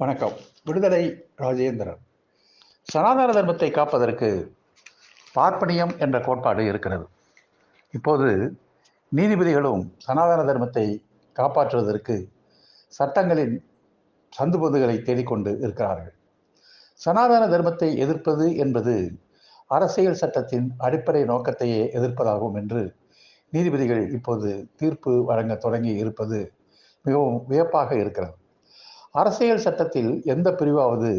வணக்கம். விடுதலை ராஜேந்திரன். சனாதன தர்மத்தை காப்பதற்கு பார்ப்பனியம் என்ற கோட்பாடு இருக்கிறது. இப்போது நீதிபதிகளும் சனாதன தர்மத்தை காப்பாற்றுவதற்கு சட்டங்களின் சந்துபொந்துகளை தேடிக்கொண்டு இருக்கிறார்கள். சனாதன தர்மத்தை எதிர்ப்பது என்பது அரசியல் சட்டத்தின் அடிப்படை நோக்கத்தையே எதிர்ப்பதாகும் என்று நீதிபதிகள் இப்போது தீர்ப்பு வழங்க தொடங்கி இருப்பது மிகவும் வியப்பாக இருக்கிறது. அரசியல் சட்டத்தில் எந்த பிரிவாவது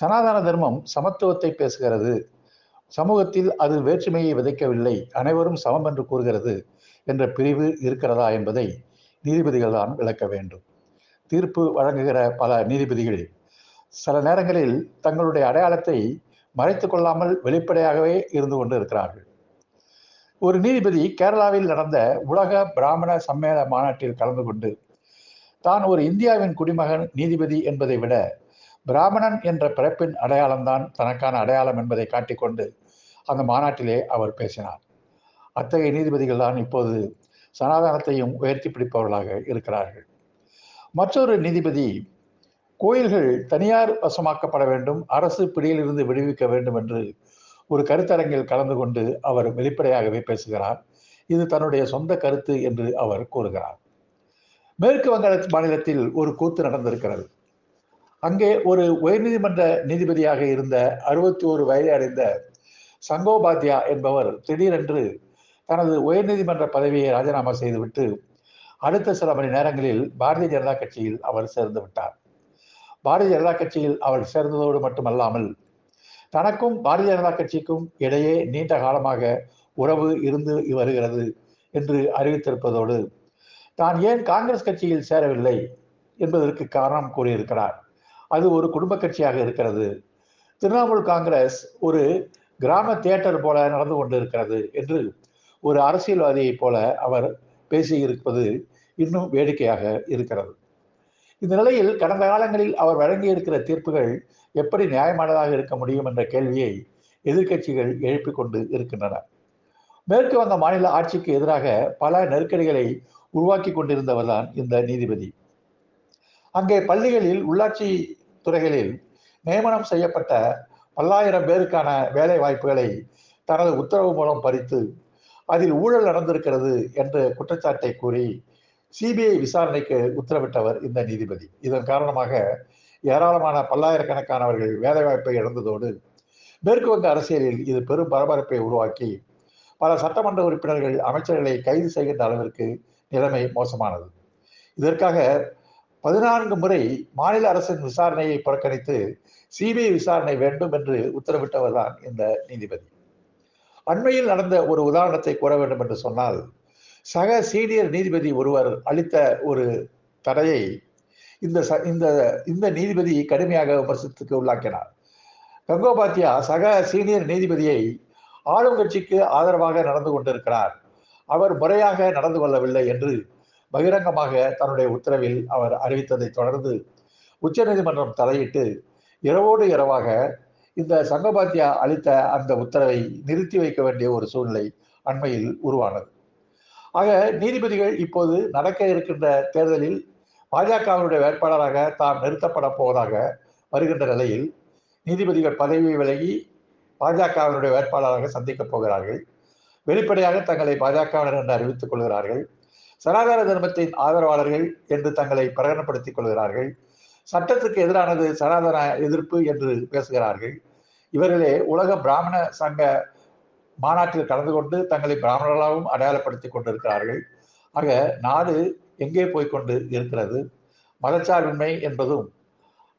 சனாதன தர்மம் சமத்துவத்தை பேசுகிறது, சமூகத்தில் அது வேற்றுமையை விதைக்கவில்லை, அனைவரும் சமம் என்று கூறுகிறது என்ற பிரிவு இருக்கிறதா என்பதை நீதிபதிகள் தான் விளக்க வேண்டும். தீர்ப்பு வழங்குகிற பல நீதிபதிகள் சில நேரங்களில் தங்களுடைய அடையாளத்தை மறைத்து கொள்ளாமல் வெளிப்படையாகவே இருந்து கொண்டு இருக்கிறார்கள். ஒரு நீதிபதி கேரளாவில் நடந்த உலக பிராமண சம்மேளன மாநாட்டில் கலந்து கொண்டு தான் ஒரு இந்தியாவின் குடிமகன் நீதிபதி என்பதை விட பிராமணன் என்ற பிறப்பின் அடையாளம்தான் தனக்கான அடையாளம் என்பதை காட்டிக்கொண்டு அந்த மாநாட்டிலே அவர் பேசினார். அத்தகைய நீதிபதிகள் தான் இப்போது சனாதனத்தையும் உயர்த்தி பிடிப்பவர்களாக இருக்கிறார்கள். மற்றொரு நீதிபதி கோயில்கள் தனியார் வசமாக்கப்பட வேண்டும், அரசு பிடியிலிருந்து விடுவிக்க வேண்டும் என்று ஒரு கருத்தரங்கில் கலந்து கொண்டு அவர் வெளிப்படையாகவே பேசுகிறார். இது தன்னுடைய சொந்த கருத்து என்று அவர் கூறுகிறார். மேற்கு வங்க மாநிலத்தில் ஒரு கூத்து நடந்திருக்கிறது. அங்கே ஒரு உயர்நீதிமன்ற நீதிபதியாக இருந்த 61 வயதை அடைந்த சங்கோபாத்யா என்பவர் திடீரென்று தனது உயர்நீதிமன்ற பதவியை ராஜினாமா செய்துவிட்டு அடுத்த சில மணி நேரங்களில் பாரதிய ஜனதா கட்சியில் அவர் சேர்ந்து விட்டார். பாரதிய ஜனதா கட்சியில் அவர் சேர்ந்ததோடு மட்டுமல்லாமல் தனக்கும் பாரதிய ஜனதா கட்சிக்கும் இடையே நீண்ட காலமாக உறவு இருந்து வருகிறது என்று அறிவித்திருப்பதோடு தான் ஏன் காங்கிரஸ் கட்சியில் சேரவில்லை என்பதற்கு காரணம் கூறியிருக்கிறார். அது ஒரு குடும்ப கட்சியாக இருக்கிறது, திரிணாமுல் காங்கிரஸ் ஒரு கிராம தியேட்டர் போல நடந்து கொண்டிருக்கிறது என்று ஒரு அரசியல்வாதியைப் போல அவர் பேசியிருப்பது இன்னும் வேடிக்கையாக இருக்கிறது. இந்த நிலையில் கடந்த காலங்களில் அவர் வழங்கியிருக்கிற தீர்ப்புகள் எப்படி நியாயமானதாக இருக்க முடியும் என்ற கேள்வியை எதிர்க்கட்சிகள் எழுப்பிக் கொண்டு இருக்கின்றன. மேற்கு வங்க மாநில ஆட்சிக்கு எதிராக பல நெருக்கடிகளை உருவாக்கி கொண்டிருந்தவர் தான் இந்த நீதிபதி. அங்கே பள்ளிகளில் உள்ளாட்சி துறைகளில் நியமனம் செய்யப்பட்ட பல்லாயிரம் பேருக்கான வேலை வாய்ப்புகளை தனது உத்தரவு மூலம் பறித்து அதில் ஊழல் நடந்திருக்கிறது என்ற குற்றச்சாட்டை கூறி சிபிஐ விசாரணைக்கு உத்தரவிட்டவர் இந்த நீதிபதி. இதன் காரணமாக ஏராளமான பல்லாயிரக்கணக்கானவர்கள் வேலை வாய்ப்பை இழந்ததோடு மேற்கு வங்க அரசியலில் இது பெரும் பரபரப்பை உருவாக்கி பல சட்டமன்ற உறுப்பினர்கள் அமைச்சர்களை கைது செய்கின்ற அளவிற்கு நிலைமை மோசமானது. இதற்காக 14 முறை மாநில அரசின் விசாரணையை புறக்கணித்து சிபிஐ விசாரணை வேண்டும் என்று உத்தரவிட்டவர் தான் இந்த நீதிபதி. அண்மையில் நடந்த ஒரு உதாரணத்தை கூற வேண்டும் என்று சொன்னால், சக சீனியர் நீதிபதி ஒருவர் அளித்த ஒரு தடையை இந்த நீதிபதி கடுமையாக விமர்சனத்துக்கு உள்ளாக்கினார். கங்கோபாத்யா சக சீனியர் நீதிபதியை ஆளும் கட்சிக்கு ஆதரவாக நடந்து கொண்டிருக்கிறார், அவர் முறையாக நடந்து கொள்ளவில்லை என்று பகிரங்கமாக தன்னுடைய உத்தரவில் அவர் அறிவித்ததை தொடர்ந்து உச்சநீதிமன்றம் தலையிட்டு இரவோடு இரவாக இந்த சங்கோபாத்யா அளித்த அந்த உத்தரவை நிறுத்தி வைக்க வேண்டிய ஒரு சூழ்நிலை அண்மையில் உருவானது. ஆக நீதிபதிகள் இப்போது நடக்க இருக்கின்ற தேர்தலில் பாஜகவினுடைய வேட்பாளராக தாம் நிறுத்தப்பட போவதாக வருகின்ற நிலையில் நீதிபதிகள் பதவியை விலகி பாஜகவினுடைய வேட்பாளராக சந்திக்கப் போகிறார்கள். வெளிப்படையாக தங்களை பாஜகவினர் என்று அறிவித்துக் கொள்கிறார்கள். சனாதன தர்மத்தின் ஆதரவாளர்கள் என்று தங்களை பிரகடனப்படுத்திக் கொள்கிறார்கள். சட்டத்துக்கு எதிரானது சனாதன எதிர்ப்பு என்று பேசுகிறார்கள். இவர்களே உலக பிராமண சங்க மாநாட்டில் கலந்து கொண்டு தங்களை பிராமணர்களாகவும் அடையாளப்படுத்திக் கொண்டிருக்கிறார்கள். ஆக நாடு எங்கே போய்கொண்டு இருக்கிறது? மதச்சார்பின்மை என்பதும்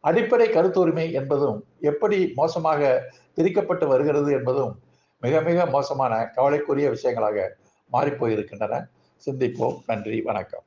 அடிப்படை கருத்துரிமை என்பதும் எப்படி மோசமாக திரிக்கப்பட்டு வருகிறது என்பதும் மிக மிக மோசமான கவலைக்குரிய விஷயங்களாக மாறிப்போயிருக்கின்றன. சிந்திப்போம். நன்றி, வணக்கம்.